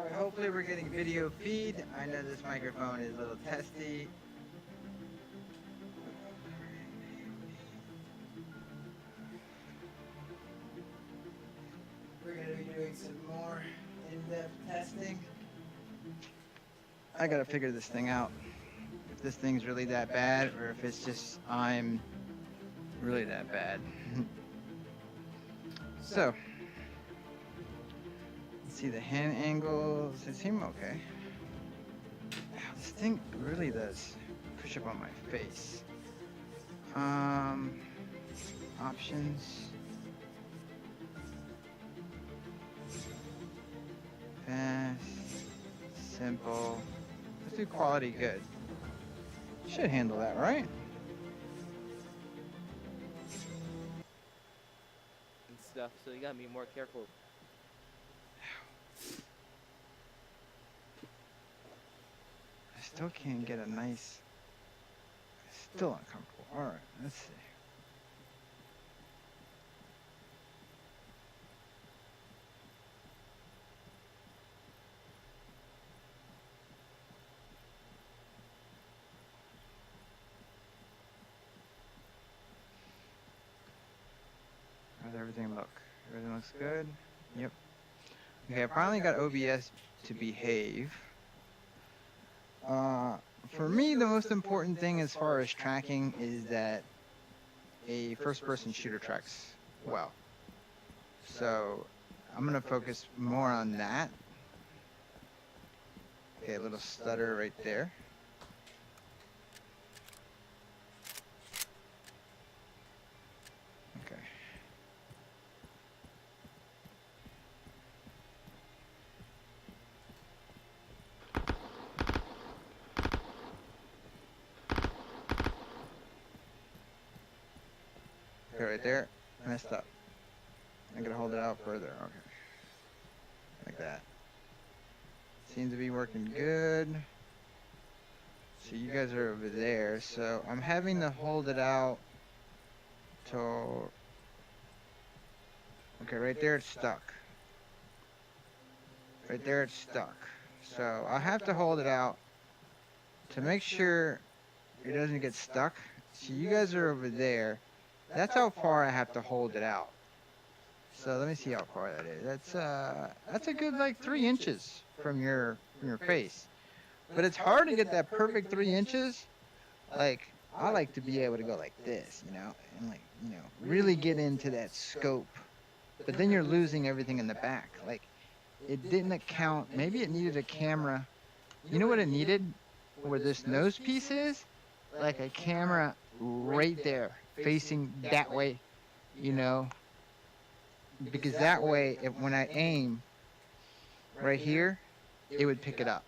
Alright, hopefully we're getting video feed. I know this microphone is a little testy. We're going to be doing some more in-depth testing. I gotta figure this thing out. If this thing's really that bad, or if it's just I'm really that bad. So, let's see the hand angles. They seem okay. Ow, this thing really does push up on my face. Options. Fast. Simple. Let's do quality good. Should handle that, right? And stuff, so you gotta be more careful. I still can't get a nice. Still uncomfortable. Alright, let's see. How does everything look? Everything looks good? Yep. Okay, I finally got OBS to behave. For me, the most important thing as far as tracking is that a first-person shooter tracks well. So I'm gonna focus more on that. Okay, a little stutter right there. Okay. Okay, right there, messed up. I gotta hold it out further. Okay, like that. Seems to be working good. So you guys are over there. So I'm having to hold it out till. Okay, right there it's stuck. Right there it's stuck. So I have to hold it out to make sure it doesn't get stuck. So you guys are over there. That's how far I have to hold it out. So let me see how far that is. That's a good like 3 inches from your face. But it's hard to get that perfect 3 inches. Like I like to be able to go like this, you know, and like, you know, really get into that scope. But then you're losing everything in the back. Like it didn't account. Maybe it needed a camera. You know what it needed? Where this nose piece is? Like a camera right there, facing that way, you know. Because that way, if when I aim right here, it would pick it up.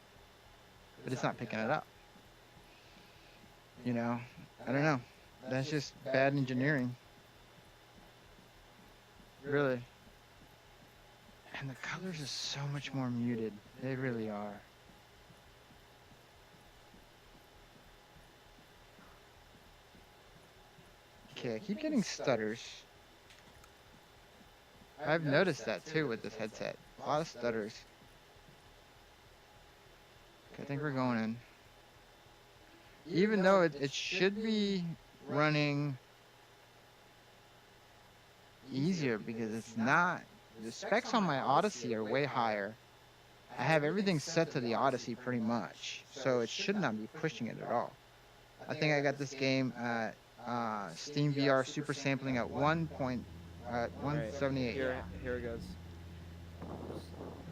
But it's not picking it up. You know, I don't know. That's just bad engineering. Really. And the colors are so much more muted. They really are. Okay, I keep getting stutters. I've noticed that too with this headset. A lot of stutters. Okay, I think we're going in. Even though it should be running easier because it's not. The specs on my Odyssey are way higher. I have everything set to the Odyssey pretty much, so it should not be pushing it at all. I think I got this game at Steam VR super sampling at 1.178. Here it goes.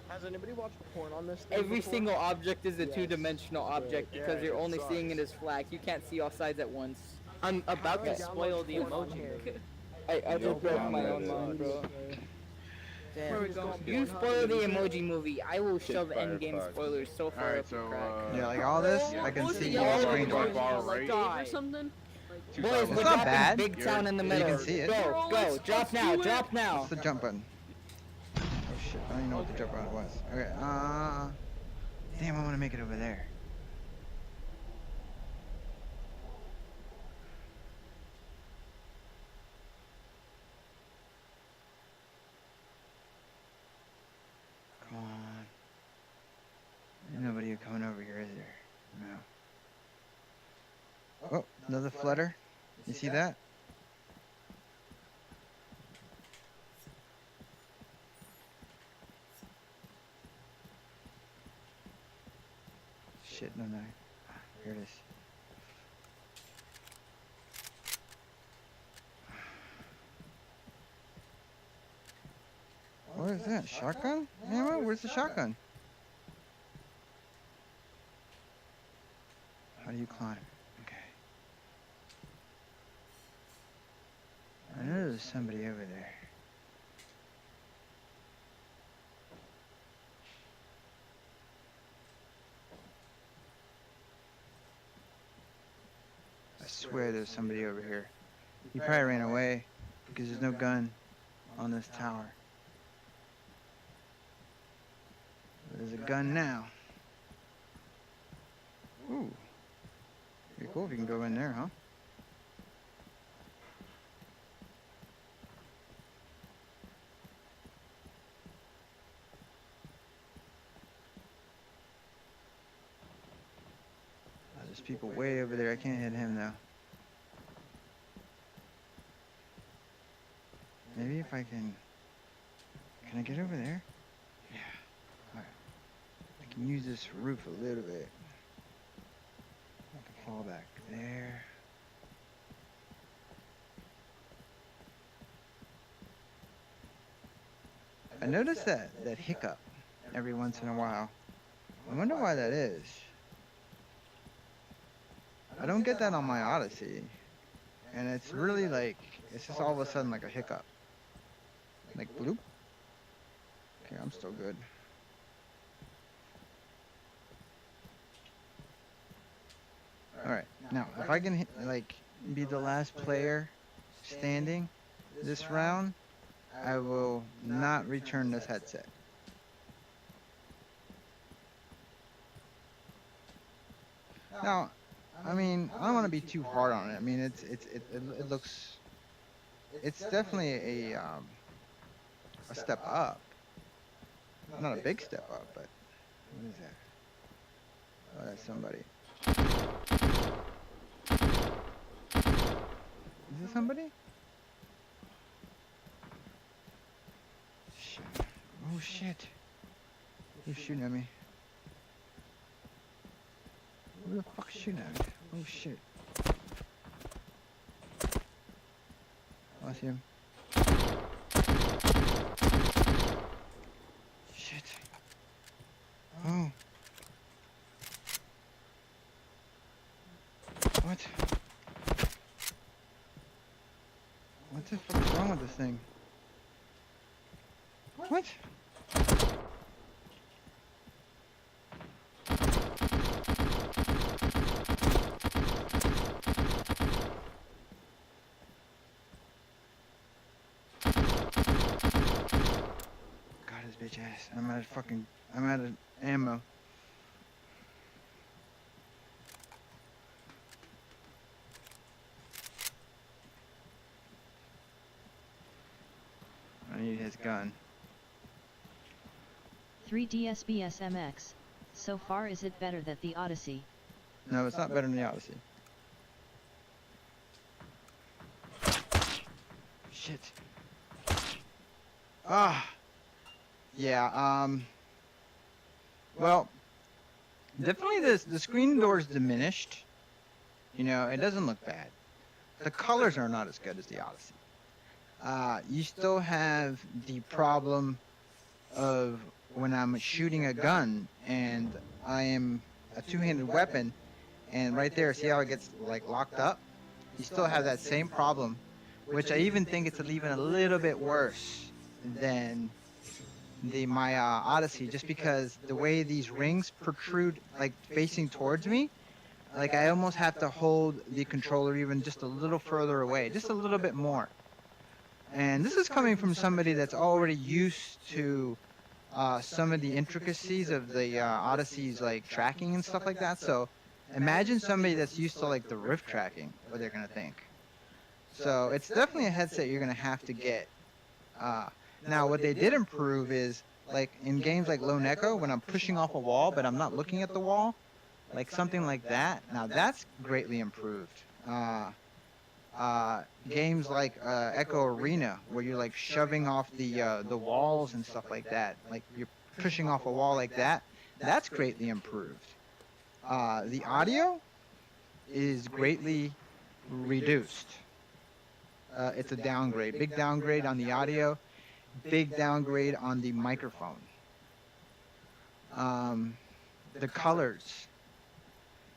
Has anybody watched porn on this thing Every before? single object is a Yes. two-dimensional object Yeah, because you're it only seeing it sucks. as flags. You can't see all sides at once. I'm about to Okay. spoil the Porn on emoji here. movie. I just broke my own mind, bro. Damn. You spoil the emoji movie. I will shove endgame spoilers so far Alright, up the so, crack. Yeah, like all this, I can What's see the all yellow screen one? doors. bar right. Or something? Boys, It's we're not dropping bad. big town in the You middle. can see it. Go, go, drop now, drop now. What's the jump button? Oh shit, I don't even know what the jump button was. Okay, damn, I want to make it over there. Come on. Another flutter. You see that? Shit, no. Here it is. What is that? Shotgun? Ammo? Where's the shotgun? How do you climb? Okay. I know there's somebody over there. I swear there's somebody over here. He probably ran away because there's no gun on this tower. There's a gun now. Ooh. Pretty cool if you can go in there, huh? There's people way over there. I can't hit him though. Maybe if I can... Can I get over there? Yeah. Alright. I can use this roof a little bit. I can fall back there. I notice that hiccup every once in a while. I wonder why that is. I don't get that on my Odyssey. And it's really like, it's just all of a sudden like a hiccup. Like bloop. Okay, I'm still good. Alright, now if I can like be the last player standing this round, I will not return this headset. Now, I mean, I don't want to be too hard on it. I mean, it looks, it's definitely a step up. Not a big step up, but what is that? Oh, that's somebody. Is this somebody? Shit. Oh shit. Who's shooting at me? Who the fuck's shooting at me? Oh shit. Oh, I see him. Shit. Oh. What? What the fuck's wrong with this thing? What? God, his bitch ass. I'm out of ammo. I need his gun. 3DSBSMX. So far is it better than the Odyssey? No, it's not better than the Odyssey. Shit. Ah. Yeah, well, definitely the screen door is diminished. You know, it doesn't look bad. The colors are not as good as the Odyssey. You still have the problem of when I'm shooting a gun and I am a two-handed weapon, and right there, see how it gets like locked up? You still have that same problem, which I even think it's even a little bit worse than my Odyssey, just because the way these rings protrude like facing towards me, like I almost have to hold the controller even just a little further away, just a little bit more. And this is coming from somebody that's already used to some of the intricacies of the Odyssey's like tracking and stuff like that. So imagine somebody that's used to like the Rift tracking, what they're gonna think. So it's definitely a headset you're gonna have to get. Now what they did improve is like in games like Lone Echo, when I'm pushing off a wall but I'm not looking at the wall, like something like that. Now that's greatly improved. games like Echo Arena, where you're like shoving off the walls and stuff like that, like you're pushing off a wall like that. That's greatly improved. The audio is greatly reduced. It's a downgrade, big downgrade on the audio, big downgrade on the microphone. Um, the colors.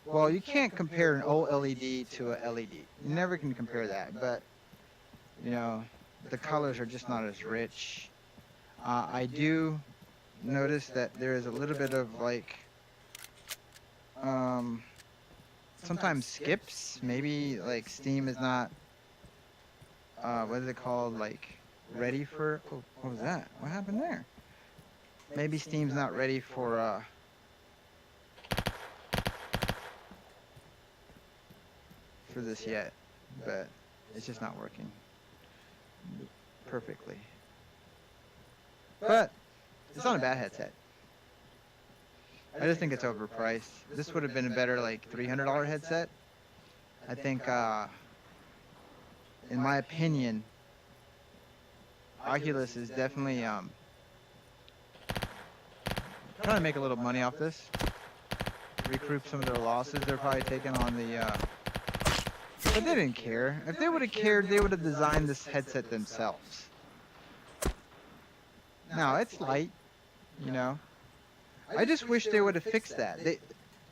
Well, you can't compare an OLED to a LED. You never can compare that, but you know, the colors are just not as rich. I do notice that there is a little bit of like um, sometimes skips. Maybe like Steam is not what is it called, like ready for. Oh, what was that? What happened there? Maybe Steam's not ready for this yet, but it's just not working perfectly. But it's not a bad headset. I just think it's overpriced. This would have been a better like $300 headset. I think, in my opinion, Oculus is definitely trying to make a little money off this, recoup some of their losses they're probably taking on the. But they didn't care. If they would have cared, they would have designed this headset themselves. Now it's light, you know. I just wish they would have fixed that.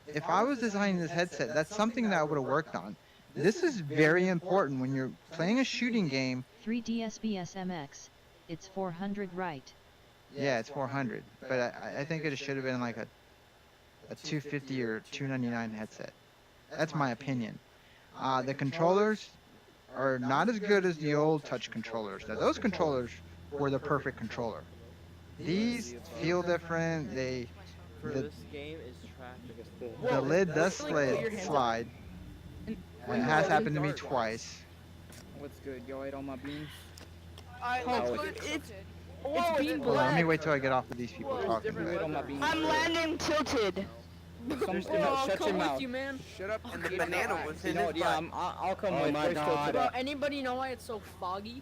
If I was designing this headset, that's something that I would have worked on. This is very important when you're playing a shooting game. 3DSBSMX, it's 400 right. Yeah, it's 400, but I think it should have been like a 250 or 299 headset. That's my opinion. The controllers are not as good as the old touch controllers. Now, those controllers were the perfect controller. These feel different. For The, this game is trash. the lid does slide. It has happened to me twice. What's good, yo? I ate all my beans. It's It's bean Hold on, let me black. wait till I get off of these people talking. You ate all my beans. I'm landing tilted. Shut your mouth. You, man. Shut up. And the banana was in No, his yeah, butt. I'll come Oh with my first God. Bro, anybody know why it's so foggy?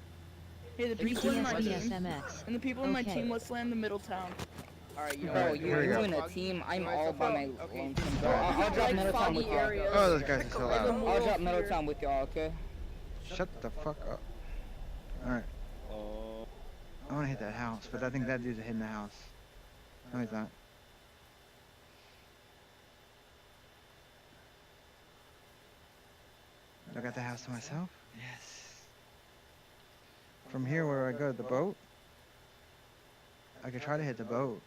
Hey, the people in my team. 3DSBSMX. And the people in my Okay. team, let's land the middle town. Alright, you know Bro, what? Here we you're go. in a team. I'm all by my Okay. lonesome. Bro, I'll drop like Middle Town with foggy y'all. areas. Oh, those guys are so loud. I'll drop Middle Town with y'all, okay? Shut the fuck up. Alright. I want to hit that house, but I think that dude's hitting the house. No, he's not. I got the house to myself? Yes. From here, where do I go? The boat? I could try to hit the boat.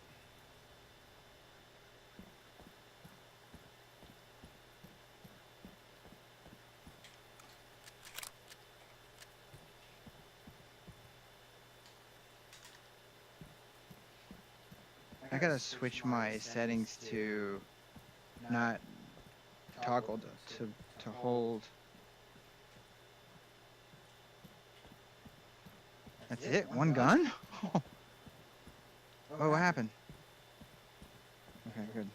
I gotta switch my settings to not toggle to hold. That's it? One gun? Oh, what happened? Okay, good.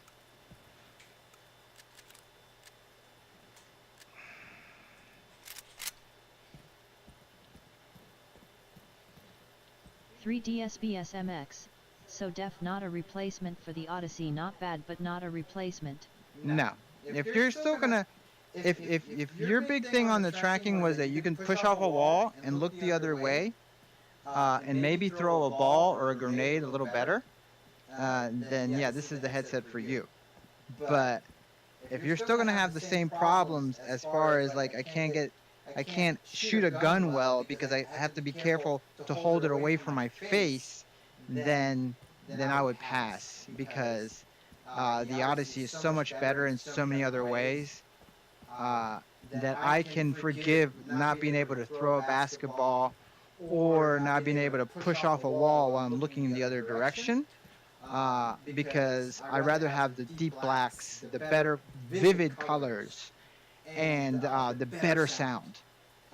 Three DSBSMX, so def not a replacement for the Odyssey, not bad but not a replacement. No. If you're still gonna, if your big thing on the tracking was that you can push off a wall and look the other way, and maybe throw a ball or a grenade a little better, then yeah, this is the headset for you. But if you're still gonna have the same problems as far as like I can't shoot a gun well because I have to be careful to hold it away from my face, then I would pass, because the Odyssey is so much better in so many other ways that I can forgive not being able to throw a basketball or not being able to push off a wall while I'm looking in the other direction, because I rather have the deep blacks, the better vivid colors, and the better sound,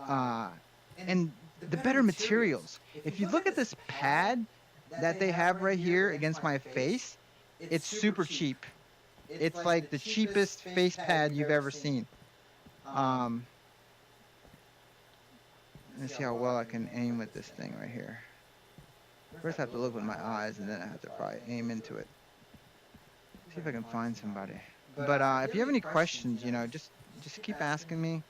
and the better materials. If you look at this pad that they have right here against my face, it's super cheap. It's like the cheapest face pad you've ever seen. Let's see how well I can aim with this thing right here. First I have to look with my eyes, and then I have to probably aim into it. See if I can find somebody. But if you have any questions, just keep asking me.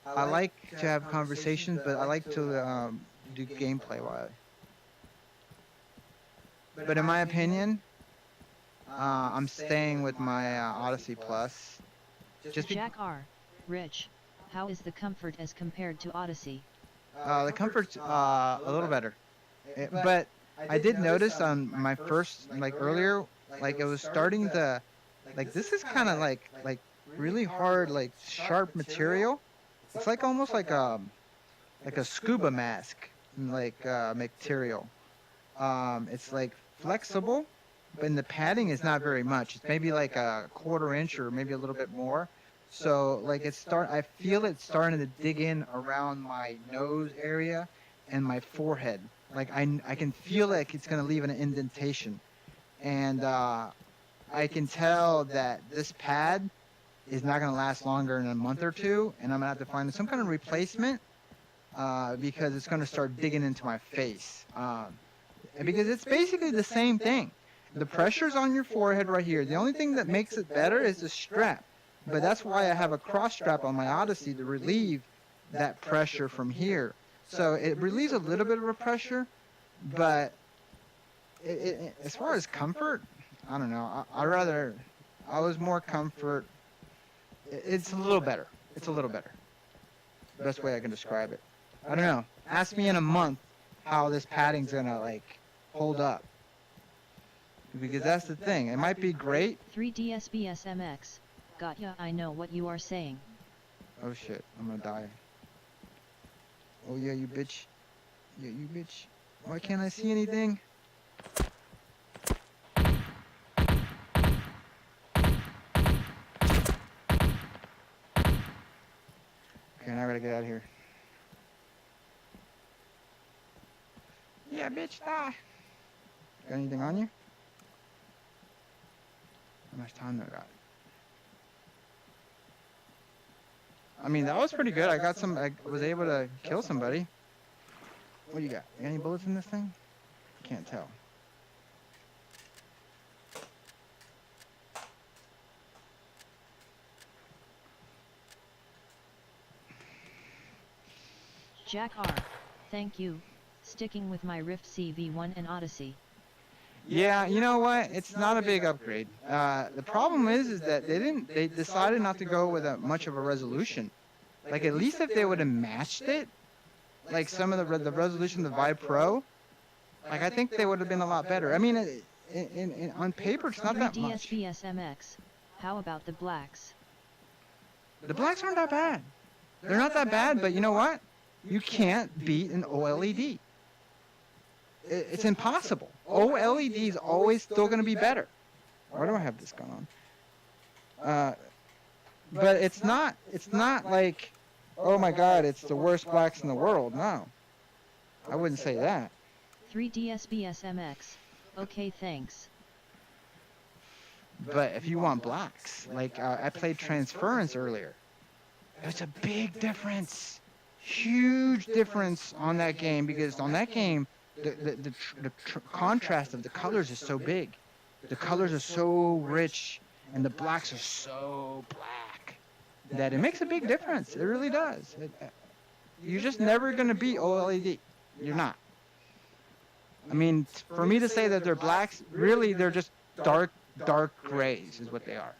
I like to have conversations, but I like to do gameplay while. But in my opinion, I'm staying with my Odyssey Plus. Just Jack R. Rich, how is the comfort as compared to Odyssey? the comfort's a little better. But I did notice on my first, like earlier, like it was starting to, like this is kind of like really hard, like sharp material. It's like almost like a scuba mask, like material. It's like flexible, but the padding is not very much. It's maybe like a quarter inch or maybe a little bit more. So like I feel it starting to dig in around my nose area and my forehead. Like I can feel like it's gonna leave an indentation, and I can tell that this pad is not gonna last longer than a month or two, and I'm gonna have to find some kind of replacement because it's gonna start digging into my face. And because it's basically the same thing. The pressure's on your forehead right here. The only thing that makes it better is the strap. But that's why I have a cross strap on my Odyssey to relieve that pressure from here. So it relieves a little bit of a pressure, but as far as comfort, I don't know. I was more comfort. It's a little better. It's a little better. Best way I can describe it. I don't know. Ask me in a month how this padding's gonna like hold up. Because that's the thing. It might be great. 3DSBSMX, got ya, I know what you are saying. Oh shit, I'm gonna die. Oh yeah, you bitch. Yeah, you bitch. Why can't I see anything? Okay, now I gotta get out of here. Yeah, bitch, die. Got anything on you? How much time do I got? I mean, that was pretty good. I was able to kill somebody. What do you got? You got any bullets in this thing? Can't tell. Jack R. Thank you. Sticking with my Rift CV1 and Odyssey. Yeah, you know what? It's not a big upgrade. The problem is that they decided not to go with much of a resolution. Like, at least if they would have matched it, like some of the resolution of the Vive Pro, like I think they would have been a lot better. I mean, on paper, it's not that much. 3DSBSMX, how about the blacks? The blacks aren't that bad. They're not that bad, but you know what? You can't beat an OLED. It's impossible. OLED is always still going to be better. Why do I have this gun on? But it's not like, oh my god, it's the worst blacks in the world. No. I wouldn't say that. 3DSBSMX, okay thanks. But if you want blacks, like I played Transference earlier. There's a big difference. Huge difference on that game, because on that game, the contrast of the colors is so big. The colors are so rich, and the blacks are so black, that it makes a big difference. It really does. You're just never going to beat OLED. You're not. I mean, for me to say that they're blacks, really they're just dark grays is what they are.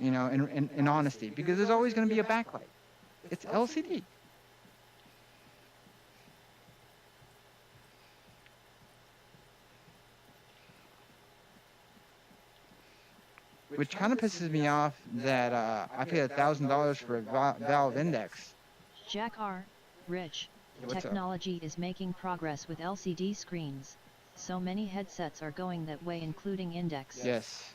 You know, in honesty, because there's always going to be a backlight. It's LCD. Which kind of pisses me off that I paid $1,000 for a Valve Index. Jack R. Rich, What's up? technology is making progress with LCD screens. So many headsets are going that way, including Index. Yes.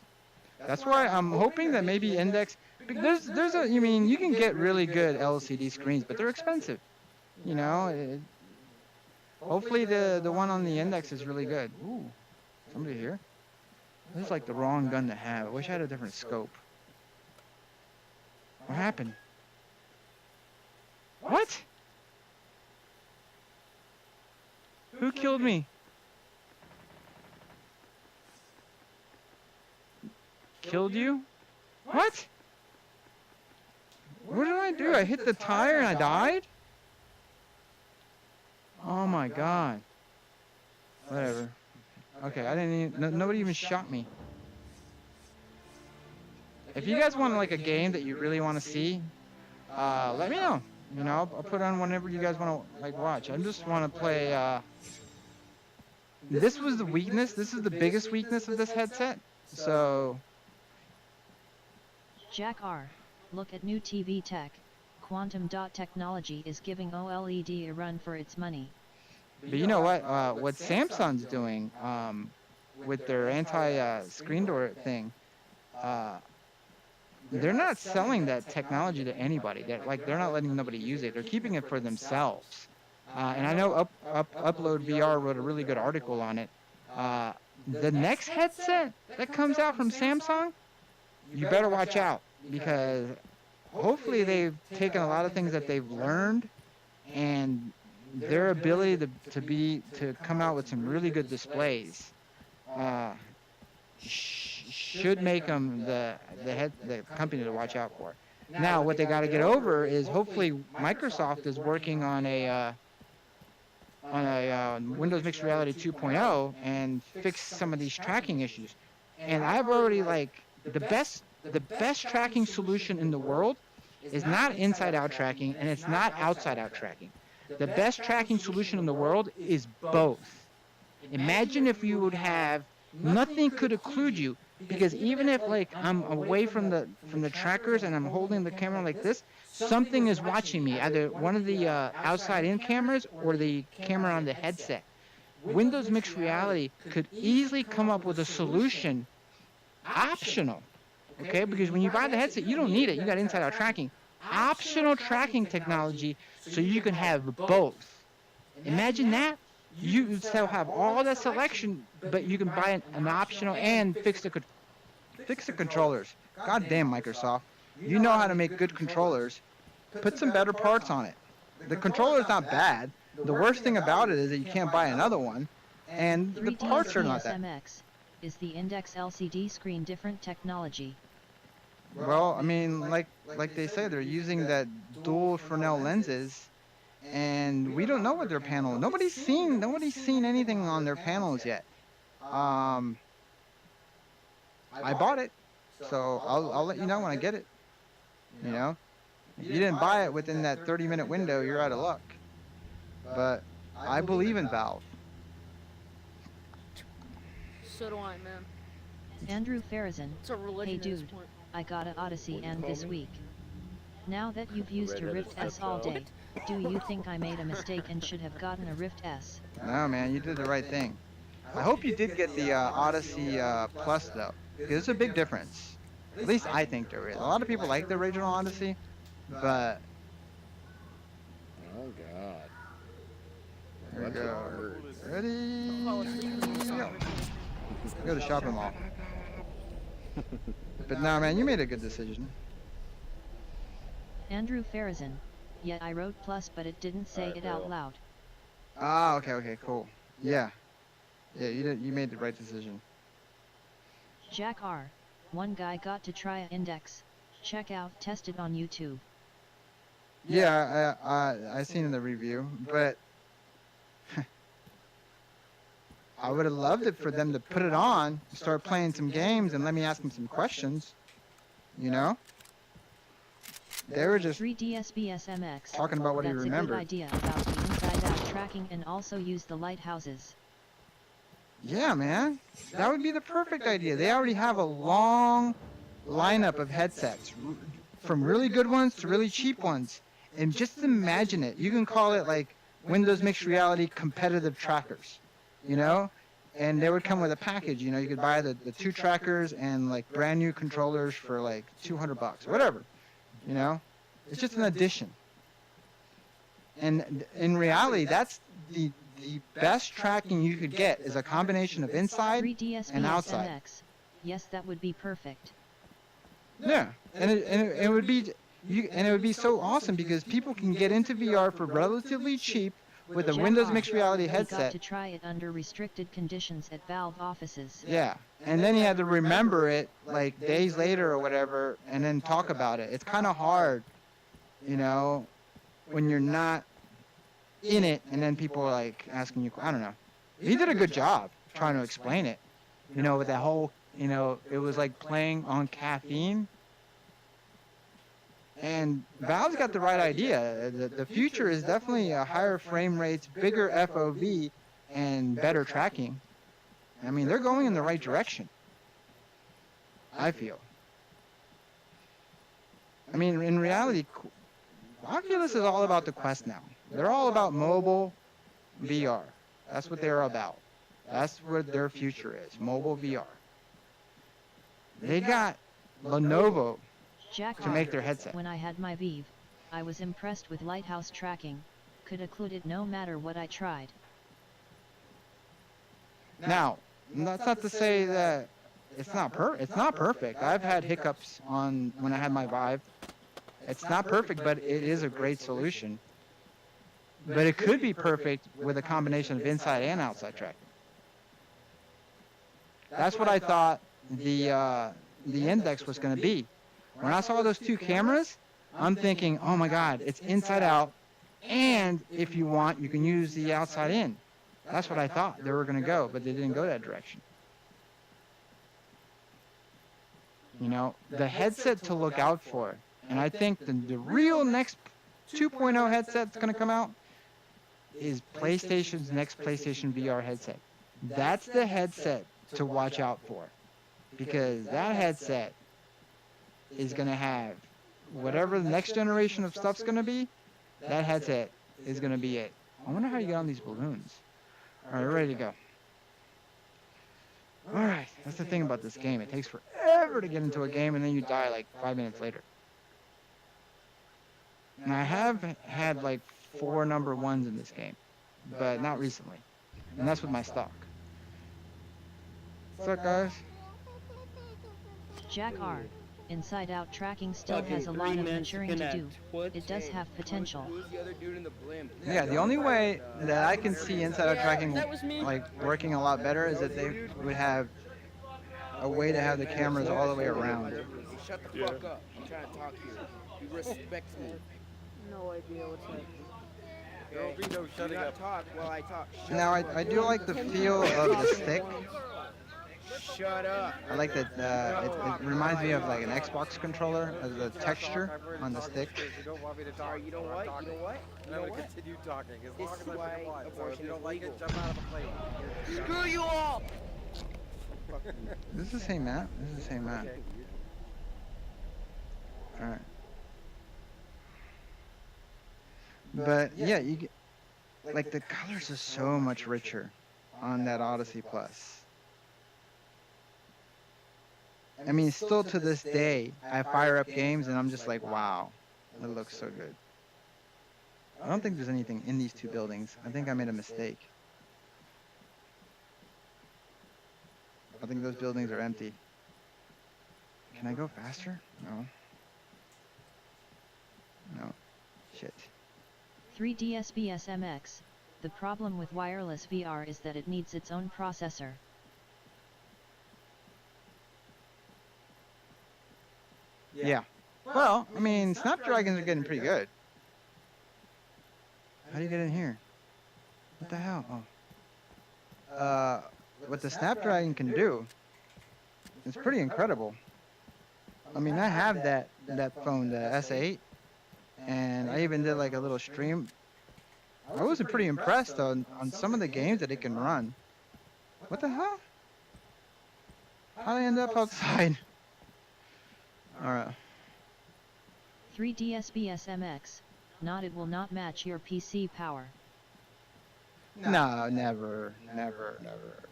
That's why I'm hoping that maybe Index. You can get really good LCD screens, but they're expensive. You know. Hopefully the one on the Index is really good. Ooh, somebody here. This is like the wrong gun to have. I wish I had a different scope. What happened? What? Who killed me? Killed you? What? What did I do? I hit the tire and I died? Oh my god. Whatever. Okay, I didn't even, nobody even shot me. If you guys want like a game that you really want to see, let me know. You know, I'll put on whenever you guys want to like watch. I just want to play. This was the weakness. This is the biggest weakness of this headset. So Jack R. Look at new TV tech. Quantum dot technology is giving OLED a run for its money. but you know what? What Samsung's doing with their anti-screen door thing, they're not selling that technology to anybody. They're not letting nobody use it. They're keeping it for themselves. And I know Upload VR wrote a really good article on it. The next headset that comes out from Samsung, you better watch out, because hopefully they've taken a lot of things that they've learned, and their ability to come out with some really good displays should make them the company to watch out for. Now, what they got to get over is hopefully Microsoft is working on a Windows Mixed Reality 2.0 and fix some of these tracking issues. And I've already the best tracking solution in the world is not inside-out tracking, and it's not outside-out tracking. The best tracking solution in the world is both. Imagine if you would have nothing could occlude you, because even if I'm away from the trackers and I'm holding the camera like this, something is watching me, either one of the outside-in cameras or the camera on the headset. Windows Mixed Reality could easily come up with a solution, optional, okay? Because when you buy the headset, you don't need it. You got inside-out tracking. Optional tracking technology so you can have both. Imagine that. You still have all that selection, but you can buy an optional and fix the controllers. God damn, Microsoft. You know how to make good controllers. Put some better parts on it. The controller's not bad. The worst thing about it is that you can't buy another one, and the parts are not that. 3D is the Index LCD screen different technology? Well, I mean, like they say, they're using that dual Fresnel lenses, and we don't know what their panel. Nobody's seen anything on their panels yet. I bought it, so I'll let you know when I get it. You know, if you didn't buy it within that 30-minute window, you're out of luck. But I believe in Valve. So do I, man. Andrew Farazan. It's a religion Hey at this dude, point. I got a Odyssey and this week. Now that you've used your Rift S all day, do you think I made a mistake and should have gotten a Rift S? No, man, you did the right thing. I hope you did get the Odyssey Plus, though, because it's a big difference. At least I think there is. A lot of people like the original Odyssey, but... Oh god. Here we go. Ready? Go. Go to the shopping mall. But no, man, you made a good decision. Andrew Farazan. Yet I wrote plus but it didn't say it out loud. Ah, okay, cool. Yeah. Yeah, you made the right decision. Jack R. One guy got to try a Index. Check out tested on YouTube. Yeah, I seen in the review, but I would have loved it for them to put it on, start playing some games, and let me ask them some questions. You know? They were just 3DSBSMX. talking about what he That's remembered. a good idea about the inside-out tracking and also use the lighthouses. Yeah, man. That would be the perfect idea. They already have a long lineup of headsets, from really good ones to really cheap ones. And just imagine it. You can call it like Windows Mixed Reality competitive trackers, you know? And they would come with a package, you know, you could buy the 2 trackers and like brand new controllers for like $200 or whatever, you know? It's just an addition. And in reality, that's the best tracking you could get is a combination of inside and outside. 3DSBSMX. Yes, that would be perfect. Yeah, and it would be so awesome because people can get into VR for relatively cheap with a Jack Windows R. mixed reality He got headset. to try it under restricted conditions at Valve offices. Yeah, and then he had to remember it like days later or whatever, and then talk about it. It's kind of hard, you know, when you're not in it, and then people are like asking you. I don't know. He did a good job trying to explain it. You know, with that whole, you know, it was like playing on caffeine. And Valve's got the right idea. The future is definitely a higher frame rates, bigger FOV, and better tracking. I mean, they're going in the right direction, I feel. I mean, in reality, Oculus is all about the Quest now. They're all about mobile VR. That's what they're about. That's what their future is, mobile VR. They got Lenovo Jack to R. make their headset. When I had my Vive, I was impressed with lighthouse tracking. Could occlude it no matter what I tried. Now, that's not to say that it's not perfect. I've had hiccups on when I had my Vive. It's not perfect, but it is a great solution. But it could be perfect with a combination of inside and outside tracking. That's what I thought the Index was going to be. When I saw those two cameras, I'm thinking, oh my God, it's inside out, and if you want, you can use the outside in. That's what I thought they were going to go, but they didn't go that direction. You know, the headset to look out for, and I think the real next 2.0 headset that's going to come out is PlayStation's next PlayStation VR headset. That's the headset to watch out for, because that headset is going to have whatever the next generation of stuff's going to be. That headset is going to be it. I wonder how you get on these balloons. All right, we're ready to go. All right, that's the thing about this game. It takes forever to get into a game, and then you die like 5 minutes later. And I have had like 4 number ones in this game, but not recently. And that's with my stock. What's up, guys? Jack R. Inside Out tracking still has a lot of maturing to do. It does have potential. Who's the other dude in the blimp? Yeah, the only way that I can see inside out tracking That was me. like working a lot better is that they would have a way to have the cameras all the way around. Hey, shut the fuck up. I'm trying to talk here. You respect me. No idea what's happening. There will be no Do shutting not up. talk while I talk. Shut Now up. I do like the feel of the stick. Shut up. I like that it reminds me of like an Xbox controller, the texture on the stick. You don't want me to talk. Sorry, you know what? You know what? And You I'm know gonna what? continue talking as This long is as I why feel alive. So if abortion you is don't like it, legal. jump out of the plane. Screw you all! Fuck you. This is the same map. This is the same map. Okay. All right. But yeah, you get like the colors are so much richer on that Odyssey Plus. I mean, still to this day, I fire up games and I'm just like, wow, it looks so good. I don't think there's anything in these two buildings. I think I made a mistake. I think those buildings are empty. Can I go faster? No. No. Shit. 3DSBSMX. The problem with wireless VR is that it needs its own processor. Yeah. Well, I mean, Snapdragons are getting pretty good. How do you get in here? What the hell? Oh. What the Snapdragon can do is pretty incredible. I mean, I have that phone, the S8, and I even did like a little stream. I was pretty impressed on some of the games that it can run. What the hell? How did I end up outside? Alright. 3DSBSMX. Not it will not match your PC power. No, never.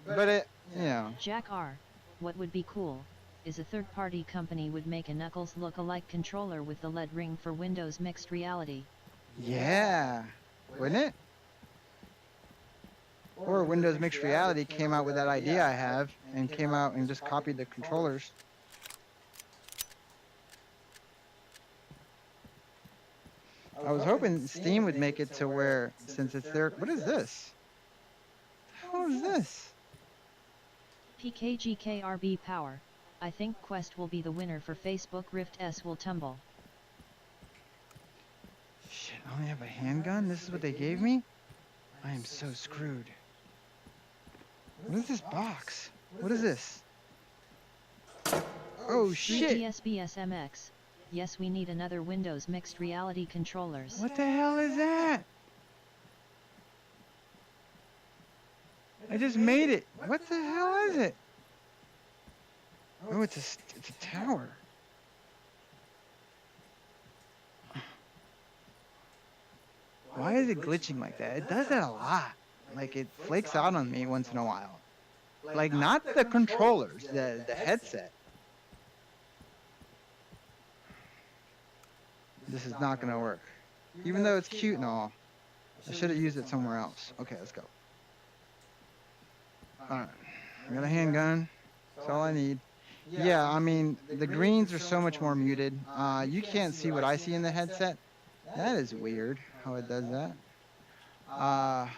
But it, you know. Jack R. What would be cool is a third-party company would make a Knuckles look-alike controller with the LED ring for Windows mixed reality. Yeah, wouldn't it? Or Windows Mixed Reality came out with that idea I have and came out and just copied the controllers. I was hoping Steam would make it to where, since it's there. What is this? What the hell is this? PKGKRB Power. I think Quest will be the winner for Facebook Rift S will tumble. Shit, I only have a handgun? This is what they gave me? I am so screwed. What is this box? What is this? Oh shit! 3DSBSMX. Yes, we need another Windows mixed reality controllers. What the hell is that? I just made it. What the hell is it? Oh, it's a tower. Why is it glitching like that? It does that a lot. Like, it flakes out on me once in a while. Like, not the controllers, the headset. This is not gonna work. Even though it's cute and all. I should have used it somewhere else. Okay, let's go. Alright. I got a handgun. That's all I need. Yeah, I mean, the greens are so much more muted. You can't see what I see in the headset. That is weird, how it does that.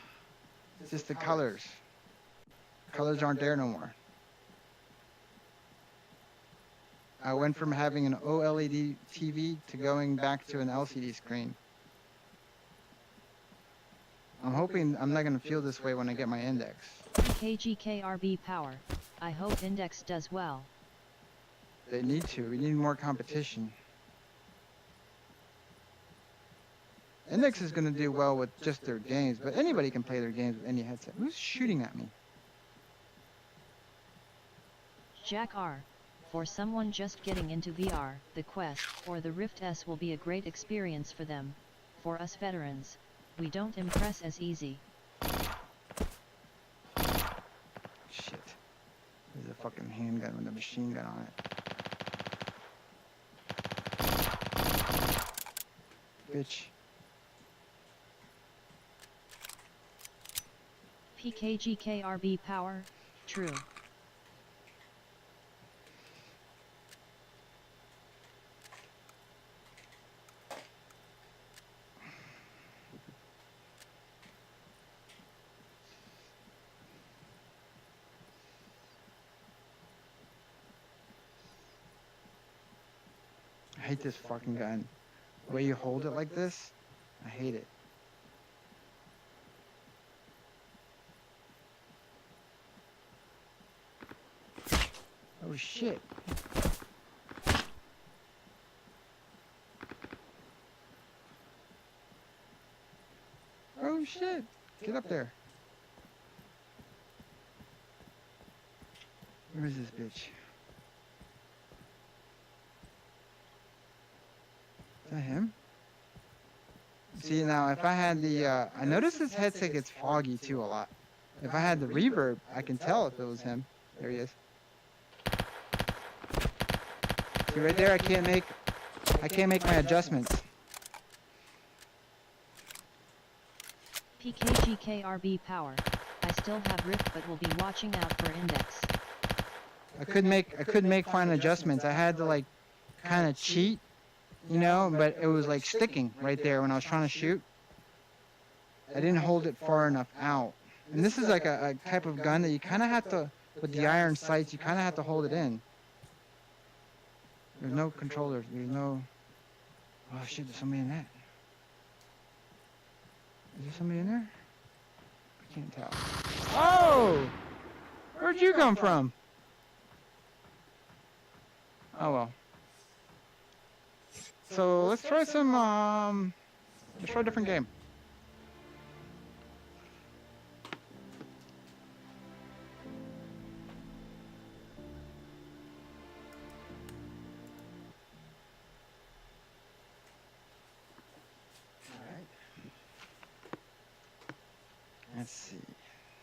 Just the colors. Colors aren't there no more. I went from having an OLED TV to going back to an LCD screen. I'm hoping I'm not going to feel this way when I get my index. PKGKRB Power. I hope Index does well. They need to. We need more competition. Index is going to do well with just their games, but anybody can play their games with any headset. Who's shooting at me? Jack R. For someone just getting into VR, the Quest or the Rift S will be a great experience for them. For us veterans, we don't impress as easy. Shit. There's a fucking handgun with a machine gun on it. Bitch. PKGKRB Power. True. I hate this fucking gun. The way you hold it like this, I hate it. Oh shit. Oh shit. Get up there. Where is this bitch? Is that him? See, now if I had the, I noticed this headset gets foggy too a lot. If I had the reverb, I can tell if it was him. There he is. See right there, I can't make my adjustments. PKGKRB Power. I still have Rift but will be watching out for Index. I couldn't make fine adjustments. I had to like kind of cheat, you know, but it was like sticking right there when I was trying to shoot. I didn't hold it far enough out. And this is like a type of gun that you kind of have to, with the iron sights, you kind of have to hold it in. There's no controllers. There's no... Oh shit, there's somebody in that. Is there somebody in there? I can't tell. Oh! Where'd you come from? Oh well. So let's try some, let's try a different game. Let's see.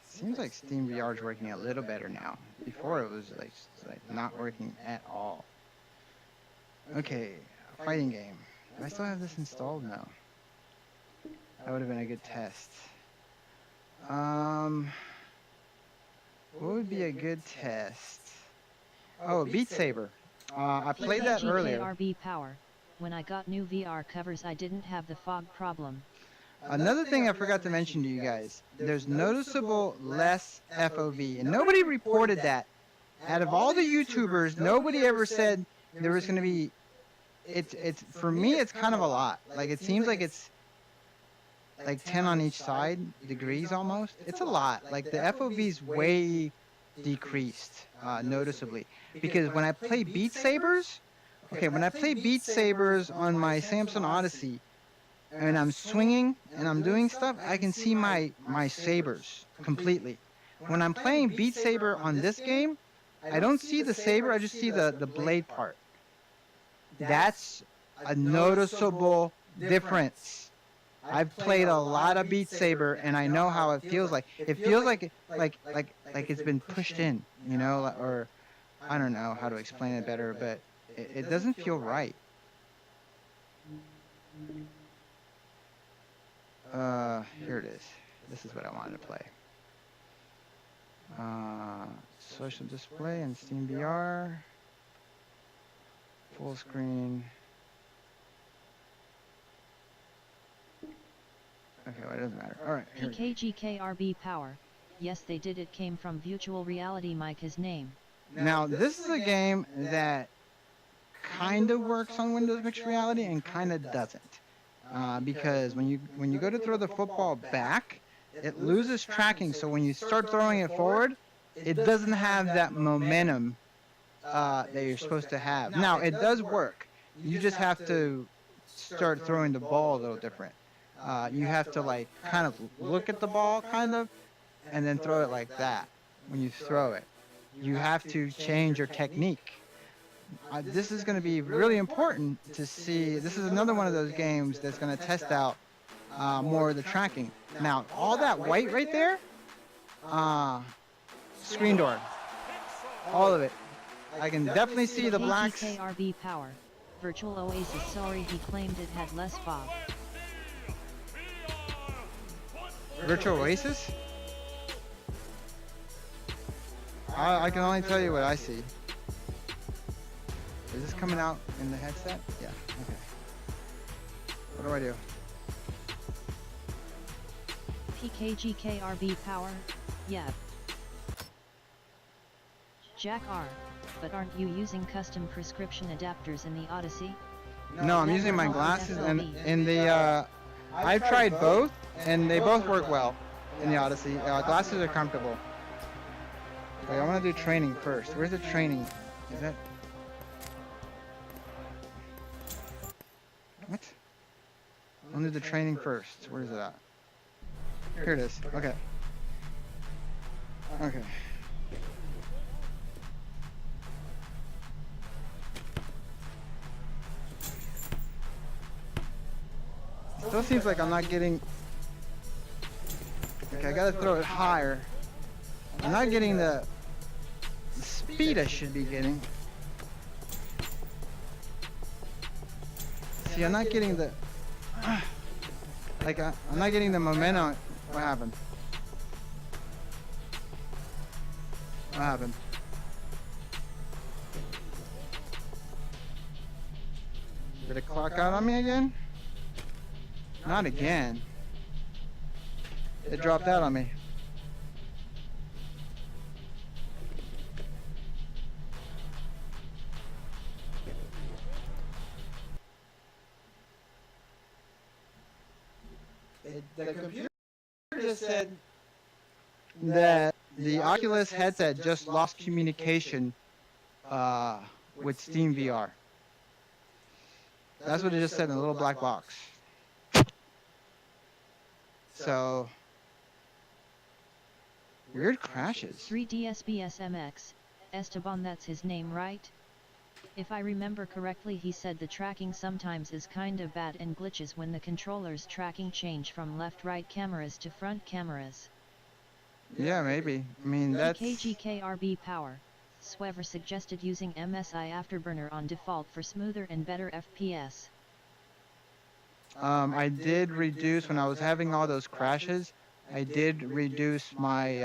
Seems like Steam VR is working a little better now. Before it was like not working at all. Okay, fighting game. Do I still have this installed? No. That would have been a good test. What would be a good test? Oh, Beat Saber. I played that earlier. PKGKRB Power. When I got new VR covers I didn't have the fog problem. Another thing I forgot to mention to you guys, there's noticeable less FOV, and nobody reported that. Out of all the YouTubers, nobody ever said there was going to be. It's for me, it's kind of a lot. Like it seems like it's like 10 on each side degrees almost. It's a lot. Like the FOV's way decreased noticeably because when I play Beat Sabers, okay, when I play Beat Sabers on my Samsung Odyssey and I'm swinging and I'm doing stuff, I can see my sabers completely. When I'm playing Beat Saber on this game, I don't see the saber, I just see the blade part. That's a noticeable difference. I've played a lot of Beat Saber and I know how it feels like. It feels like it's been pushed in, you know, or I don't know how to explain it better, but it doesn't feel right. Here it is. This is what I wanted to play. Social display and Steam VR. Full screen. Okay, well, it doesn't matter. Alright. PKGKRB Power. Yes, they did. It came from Virtual Reality Mike, his name. Now, this is a game that kind of works on Windows Mixed Reality and kind of doesn't. Because when you go to throw the football back, it loses tracking. So when you start throwing it forward, it doesn't have that momentum that you're supposed to have. Now, it does work. You just have to start throwing the ball a little different. You have to like kind of look at the ball kind of and then throw it like that when you throw it. You have to change your technique. This is going to be really important to see. This is another one of those games that's going to test out more of the tracking. Now, all that white right there, screen door, all of it. I can definitely see the blacks. KGKRB Power. Virtual Oasis. Sorry, he claimed it had less fog. Virtual Oasis? I can only tell you what I see. Is this coming out in the headset? Yeah, okay. What do I do? PKGKRB Power? Yeah. Jack R. But aren't you using custom prescription adapters in the Odyssey? No, I'm using my glasses and in the, I've tried both and they both work well in the Odyssey. Glasses are comfortable. Wait, I want to do training first. Where's the training? Is that... What? I'll do the training first. Where is it at? Here it is. Okay. Okay. Still seems like I'm not getting... Okay, I gotta throw it higher. I'm not getting the speed I should be getting. See, I'm not getting the... Like, I'm not getting the momentum. What happened? What happened? Did it clock out on me again? Not again. It dropped out on me. The computer just said that the Oculus headset just lost communication with Steam VR. That's what it just said in a little black box. So, weird crashes. 3DSBSMX, Esteban, that's his name, right? If I remember correctly, he said the tracking sometimes is kind of bad and glitches when the controller's tracking change from left-right cameras to front cameras. Yeah, maybe. I mean, that's... KGKRB Power. Swever suggested using MSI Afterburner on default for smoother and better FPS. I did reduce, when I was having all those crashes, I did reduce my,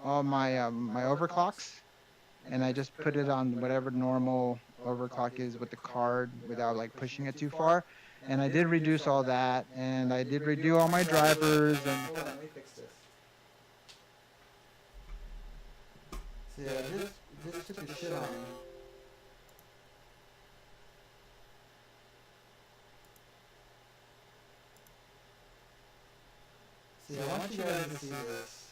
all my overclocks, and I just put it on whatever normal overclock is with the card without like pushing it too far. And I did reduce all that, and I did redo all my drivers, and Hold on, let me fix this. So yeah, this took the shit on me. See, I want you guys to see this.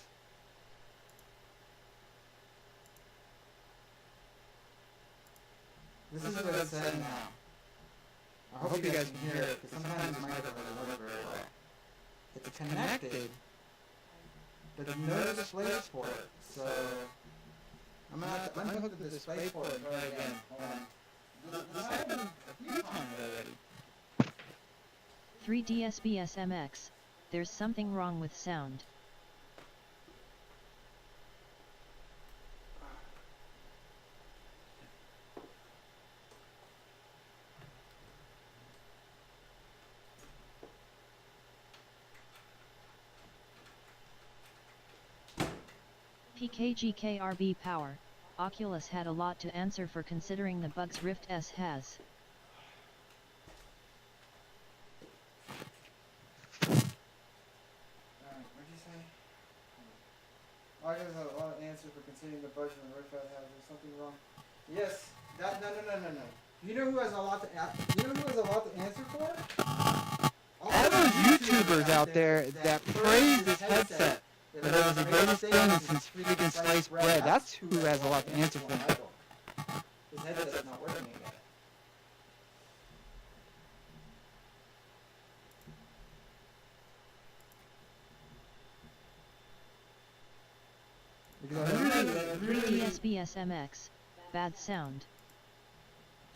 This is what it's saying now. I hope you guys can hear it, because sometimes the microphone doesn't work very well. It's connected, but no display port, so I'm gonna have to unhook the display port and try it again. Hold on. This happened a few times already. 3DSBSMX, there's something wrong with sound. PKGKRB Power, Oculus had a lot to answer for considering the bugs Rift S has. Alright, what'd you say? Oculus had a lot of answers for considering the budget and the Rift has. There's something wrong. Yes. No. You know who has a lot to answer for? all those YouTubers out there that praise this headset, that it was the greatest thing since freaking sliced bread. That's who has a lot to answer for. His headset's not working again. Because I really 3DSBSMX, bad sound.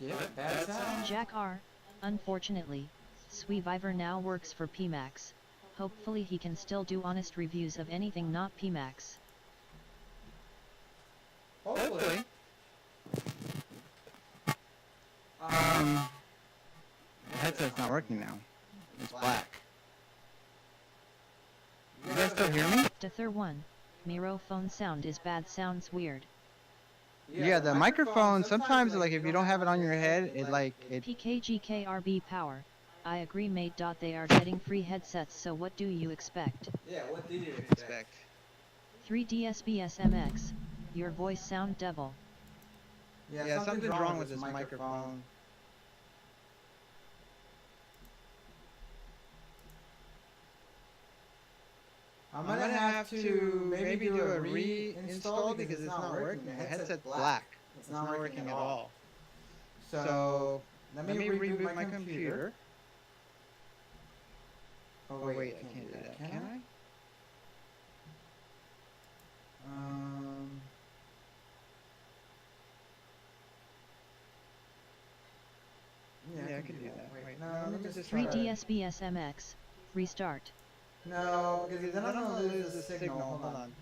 yeah, bad sound. Jack R, unfortunately, Sweeviver now works for PMax. Hopefully he can still do honest reviews of anything not PMax. Hopefully. The headset's not working now. It's black. You guys still hear me? Dether1, Miro phone sound is bad, sounds weird. Yeah, the microphone, sometimes like if you don't have it on your head, it PKGKRB Power, I agree mate. They are getting free headsets, so what do you expect? Yeah, what did you expect? 3DSBSMX, your voice sound devil. Yeah, something's wrong with this microphone. I'm gonna have to maybe do a reinstall because it's not working. The headset's black. It's not working at all. So let me reboot my computer. Oh wait, I can't do that. Can I? Yeah, I can do that. Wait, no, let me just try 3DSBSMX, restart. No, because then I'm gonna lose the signal. Hold on.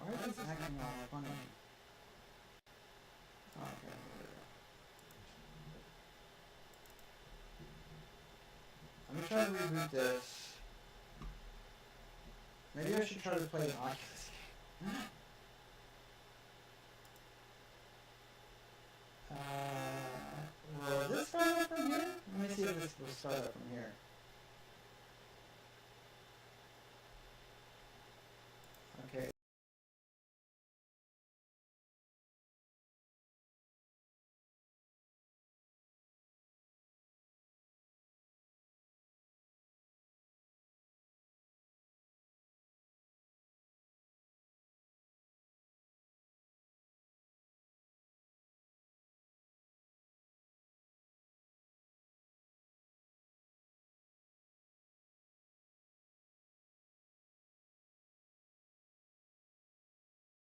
Why is this acting all funny? Okay, there we go. I'm gonna try to reboot this. Maybe I should try to play an Oculus game. Will this start up from here? Let me see if this will start up from here.